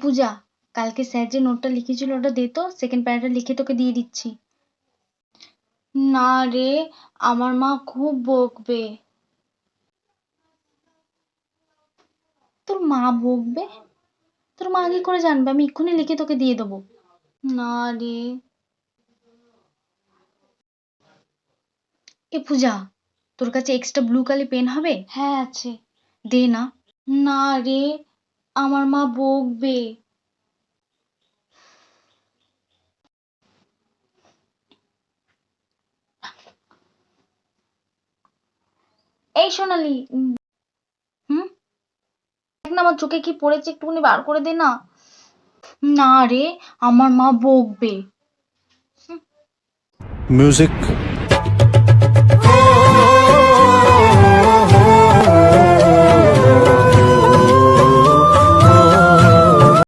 পূজা, কালকে স্যার যে নোটটা লিখেছিল ওটা দে তো, সেকেন্ড প্যারাটা লিখে তোকে দিয়ে দিচ্ছি। না রে, আমার মা খুব বকবে। তোর মা বকবে? তোর মা কি করে জানবে? আমি এক্ষুনি লিখে তোকে দিয়ে দেবো। না রে। এ পূজা, তোর কাছে এক্সট্রা ব্লু কালি পেন হবে? হ্যাঁ আছে। দে না। না রে, আমার মা বকবে। এই সোনালি, হুম, দেখ না আমার চোখে কি পড়েছে, একটুখানি বার করে দে না। না রে, আমার মা বকবে। Music